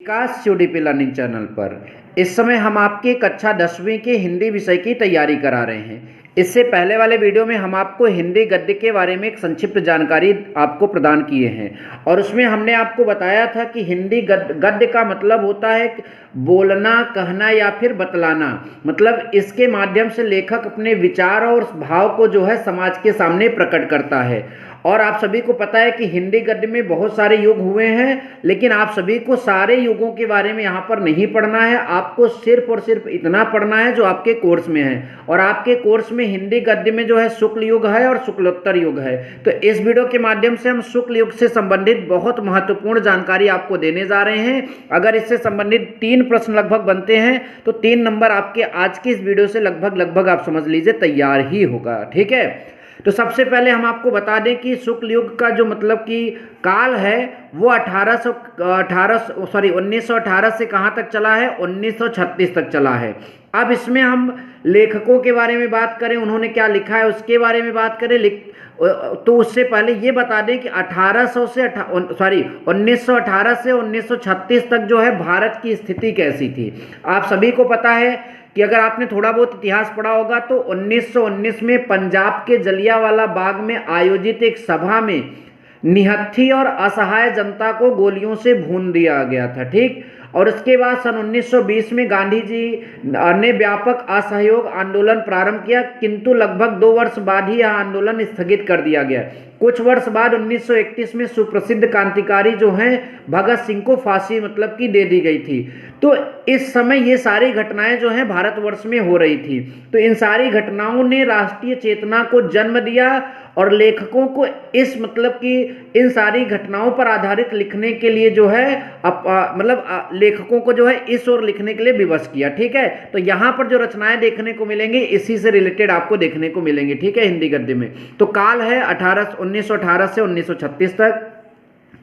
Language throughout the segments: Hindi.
विकास यूडीपी लर्निंग चैनल पर। इस समय हम आपके कक्षा 10वीं के हिंदी विषय की तैयारी करा रहे हैं। इससे पहले वाले वीडियो में हम आपको हिंदी गद्य के बारे में एक संक्षिप्त जानकारी आपको प्रदान किए हैं और उसमें हमने आपको बताया था कि हिंदी गद्य का मतलब होता है बोलना, कहना या फिर बतलाना। मतलब इसके माध्यम से लेखक अपने विचार और भाव को जो है समाज के सामने प्रकट करता है। और आप सभी को पता है कि हिंदी गद्य में बहुत सारे युग हुए हैं, लेकिन आप सभी को सारे युगों के बारे में यहाँ पर नहीं पढ़ना है। आपको सिर्फ और सिर्फ इतना पढ़ना है जो आपके कोर्स में है। और आपके कोर्स में हिंदी गद्य में जो है शुक्ल युग है और शुक्लोत्तर युग है। तो इस वीडियो के माध्यम से हम शुक्ल युग से संबंधित बहुत महत्वपूर्ण जानकारी आपको देने जा रहे हैं। अगर इससे संबंधित 3 प्रश्न लगभग बनते हैं तो 3 नंबर आपके आज की इस वीडियो से लगभग आप समझ लीजिए तैयार ही होगा। ठीक है, तो सबसे पहले हम आपको बता दें कि शुक्ल युग का जो मतलब कि काल है वो 1918 से कहाँ तक चला है, 1936 तक चला है। अब इसमें हम लेखकों के बारे में बात करें, उन्होंने क्या लिखा है उसके बारे में बात करें, तो उससे पहले ये बता दें कि 1918 से 1936 तक जो है भारत की स्थिति कैसी थी। आप सभी को पता है कि अगर आपने थोड़ा बहुत इतिहास पढ़ा होगा तो 1919 में पंजाब के जलियांवाला बाग में आयोजित एक सभा में निहत्थी और असहाय जनता को गोलियों से भून दिया गया था। ठीक, और उसके बाद सन 1920 में गांधी जी ने व्यापक असहयोग आंदोलन प्रारंभ किया, किंतु लगभग 2 वर्ष बाद ही यह आंदोलन स्थगित कर दिया गया। कुछ वर्ष बाद 1931 में सुप्रसिद्ध क्रांतिकारी जो हैं भगत सिंह को फांसी मतलब की दे दी गई थी। तो इस समय ये सारी घटनाएं जो हैं भारतवर्ष में हो रही थी। तो इन सारी घटनाओं ने राष्ट्रीय चेतना को जन्म दिया और लेखकों को इस मतलब कि इन सारी घटनाओं पर आधारित लिखने के लिए जो है लेखकों को जो है इस ओर लिखने के लिए विवश किया। ठीक है, तो यहाँ पर जो रचनाएं देखने को मिलेंगी इसी से रिलेटेड आपको देखने को मिलेंगी। ठीक है, हिंदी गद्य में तो काल है 1918 से 1936 तक।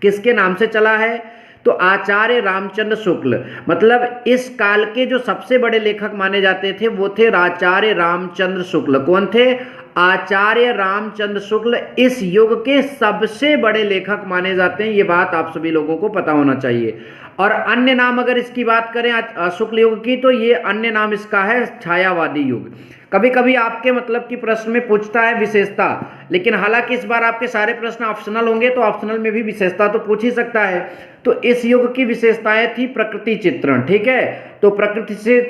किसके नाम से चला है, तो आचार्य रामचंद्र शुक्ल। मतलब इस काल के जो सबसे बड़े लेखक माने जाते थे वो थे आचार्य रामचंद्र शुक्ल। कौन थे, आचार्य रामचंद्र शुक्ल इस युग के सबसे बड़े लेखक माने जाते हैं। ये बात आप सभी लोगों को पता होना चाहिए। और अन्य नाम अगर इसकी बात करें शुक्ल युग की, तो ये अन्य नाम इसका है छायावादी युग। कभी कभी आपके मतलब कि प्रश्न में पूछता है विशेषता, लेकिन हालांकि इस बार आपके सारे प्रश्न ऑप्शनल होंगे तो ऑप्शनल में भी विशेषता तो पूछ ही सकता है। तो इस युग की विशेषताएं थी प्रकृति चित्रण। ठीक है, तो प्रकृति से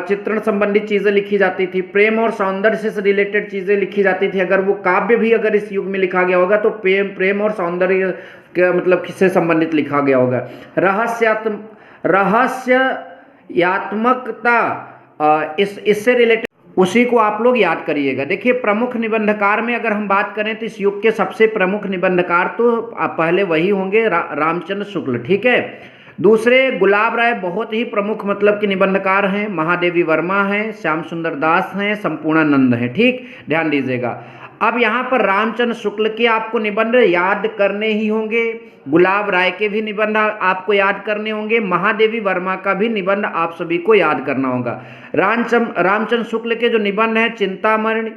चित्रण संबंधित चीजें लिखी जाती थी, प्रेम और सौंदर्य से रिलेटेड चीजें लिखी जाती थी। अगर वो काव्य भी अगर इस युग में लिखा गया होगा तो प्रेम और सौंदर्य के मतलब किससे संबंधित लिखा गया होगा। रहस्यात्मकता इससे रिलेटेड उसी को आप लोग याद करिएगा। देखिए, प्रमुख निबंधकार में अगर हम बात करें तो इस युग के सबसे प्रमुख निबंधकार तो पहले वही होंगे रामचंद्र शुक्ल। ठीक है, दूसरे गुलाब राय बहुत ही प्रमुख मतलब कि निबंधकार हैं, महादेवी वर्मा हैं, श्याम सुंदर दास हैं, संपूर्णानंद हैं। ठीक, ध्यान दीजिएगा। अब यहाँ पर रामचंद्र शुक्ल के आपको निबंध याद करने ही होंगे, गुलाब राय के भी निबंध आपको याद करने होंगे, महादेवी वर्मा का भी निबंध आप सभी को याद करना होगा। रामचंद्र शुक्ल के जो निबंध है चिंतामणि,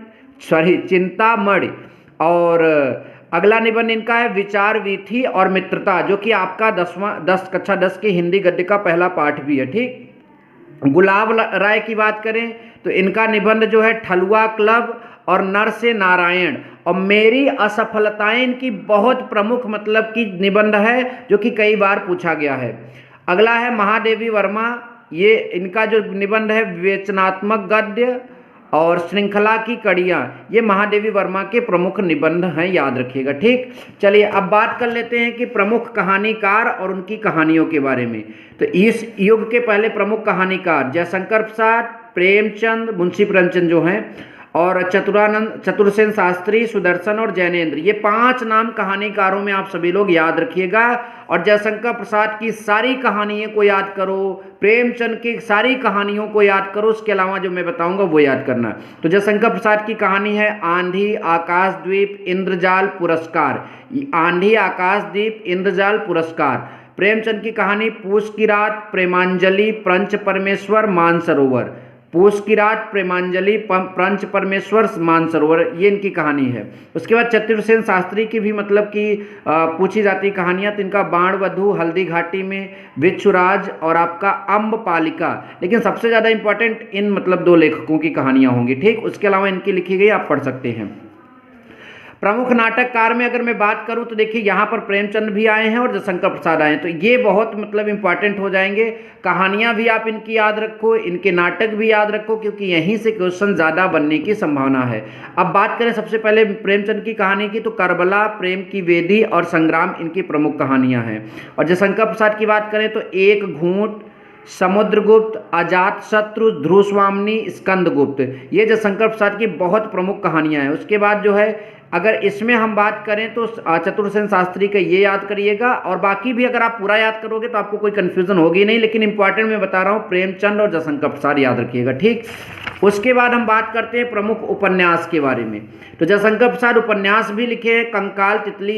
और अगला निबंध इनका है विचार वीथी और मित्रता, जो कि आपका कक्षा 10 की हिंदी गद्य का पहला पाठ भी है। ठीक, गुलाब राय की बात करें तो इनका निबंध जो है ठलुआ क्लब और नर से नारायण, और मेरी असफलताएं इनकी बहुत प्रमुख मतलब की निबंध है जो कि कई बार पूछा गया है। अगला है महादेवी वर्मा, ये इनका जो निबंध है विवेचनात्मक गद्य और श्रृंखला की कड़ियाँ, ये महादेवी वर्मा के प्रमुख निबंध हैं, याद रखिएगा। ठीक, चलिए अब बात कर लेते हैं कि प्रमुख कहानीकार और उनकी कहानियों के बारे में। तो इस युग के पहले प्रमुख कहानीकार जयशंकर प्रसाद, प्रेमचंद, मुंशी प्रेमचंद जो हैं, और चतुरसेन शास्त्री, सुदर्शन और जैनेन्द्र, ये 5 नाम कहानीकारों में आप सभी लोग याद रखिएगा। और जयशंकर प्रसाद की सारी कहानियों को याद करो, प्रेमचंद की सारी कहानियों को याद करो, उसके अलावा जो मैं बताऊंगा वो याद करना। तो जयशंकर प्रसाद की कहानी है आंधी, आकाशद्वीप, इंद्रजाल, पुरस्कार। आंधी, आकाशद्वीप, इंद्रजाल, पुरस्कार। प्रेमचंद की कहानी पूस की रात, प्रेमांजलि, पंच परमेश्वर, मानसरोवर। पूस की रात, प्रेमांजलि, पंच परमेश्वर, मानसरोवर, ये इनकी कहानी है। उसके बाद चतुर्सेन शास्त्री की भी मतलब कि पूछी जाती कहानियाँ, तो इनका बाण वधु, हल्दी घाटी में, विच्छुराज और आपका अम्बपालिका। लेकिन सबसे ज़्यादा इंपॉर्टेंट इन मतलब 2 लेखकों की कहानियाँ होंगी, ठीक। उसके अलावा इनकी लिखी गई आप पढ़ सकते हैं। प्रमुख नाटककार में अगर मैं बात करूं तो देखिए यहाँ पर प्रेमचंद भी आए हैं और जयशंकर प्रसाद आए हैं, तो ये बहुत मतलब इंपॉर्टेंट हो जाएंगे। कहानियां भी आप इनकी याद रखो, इनके नाटक भी याद रखो, क्योंकि यहीं से क्वेश्चन ज़्यादा बनने की संभावना है। अब बात करें सबसे पहले प्रेमचंद की कहानी की, तो करबला, प्रेम की वेदी और संग्राम इनकी प्रमुख कहानियाँ हैं। और जयशंकर प्रसाद की बात करें तो एक घूंट, समुद्रगुप्त, अजातशत्रु, ध्रुवस्वामिनी, स्कंदगुप्त, ये जयशंकर प्रसाद की बहुत प्रमुख कहानियां हैं। उसके बाद जो है अगर इसमें हम बात करें तो चतुर्सेन शास्त्री का ये याद करिएगा, और बाकी भी अगर आप पूरा याद करोगे तो आपको कोई कंफ्यूजन होगी नहीं, लेकिन इंपॉर्टेंट मैं बता रहा हूँ प्रेमचंद और जयशंकर प्रसाद याद रखिएगा, ठीक। उसके बाद हम बात करते हैं प्रमुख उपन्यास के बारे में। तो जयशंकर प्रसाद उपन्यास भी लिखे हैं, कंकाल, तितली,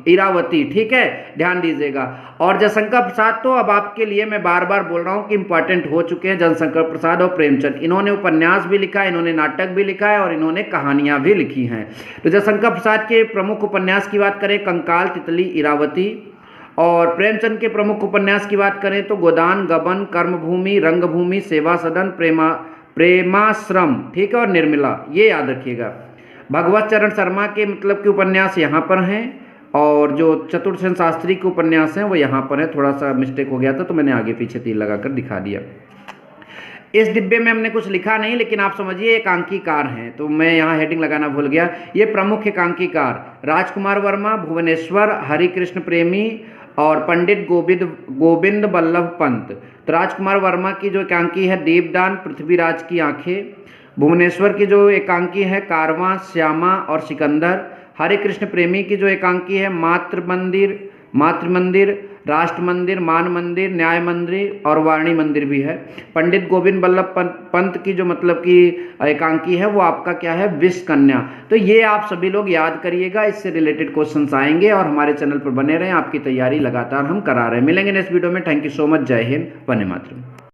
इरावती, ठीक है, ध्यान दीजिएगा। और जयशंकर प्रसाद तो अब आपके लिए मैं बार बार बोल रहा हूँ कि इंपॉर्टेंट हो चुके हैं जयशंकर प्रसाद और प्रेमचंद। इन्होंने उपन्यास भी लिखा है, इन्होंने नाटक भी लिखा है और इन्होंने कहानियाँ भी लिखी हैं। तो जयशंकर प्रसाद के प्रमुख उपन्यास की बात करें कंकाल, तितली, इरावती, और प्रेमचंद के प्रमुख उपन्यास की बात करें तो गोदान, गबन, कर्मभूमि, रंगभूमि, सेवा सदन, प्रेमाश्रम, ठीक है, और निर्मला, ये याद रखिएगा। भगवत चरण शर्मा के मतलब के उपन्यास यहाँ पर हैं, और जो चतुर्सेन शास्त्री के उपन्यास हैं वो यहाँ पर हैं। थोड़ा सा मिस्टेक हो गया था तो मैंने आगे पीछे तीर लगाकर दिखा दिया। इस डिब्बे में हमने कुछ लिखा नहीं, लेकिन आप समझिए एकांकीकार हैं, तो मैं यहाँ हेडिंग लगाना भूल गया। ये प्रमुख एकांकीकार राजकुमार वर्मा, भुवनेश्वर, हरिकृष्ण प्रेमी और पंडित गोविंद बल्लभ पंत। तो राजकुमार वर्मा की जो एकांकी है दीपदान, पृथ्वीराज की आंखें। भुवनेश्वर की जो एकांकी है कारवां, श्यामा और सिकंदर। हरिकृष्ण प्रेमी की जो एकांकी है मातृमंदिर, राष्ट्र मंदिर, मान मंदिर, न्याय मंदिर और वाणी मंदिर भी है। पंडित गोविंद बल्लभ पंत की जो मतलब की एकांकी है वो आपका क्या है, विष कन्या। तो ये आप सभी लोग याद करिएगा, इससे रिलेटेड क्वेश्चंस आएंगे और हमारे चैनल पर बने रहें, आपकी तैयारी लगातार हम करा रहे हैं। मिलेंगे नेक्स्ट वीडियो में। Thank you so much. जय हिंद, वंदे मातरम।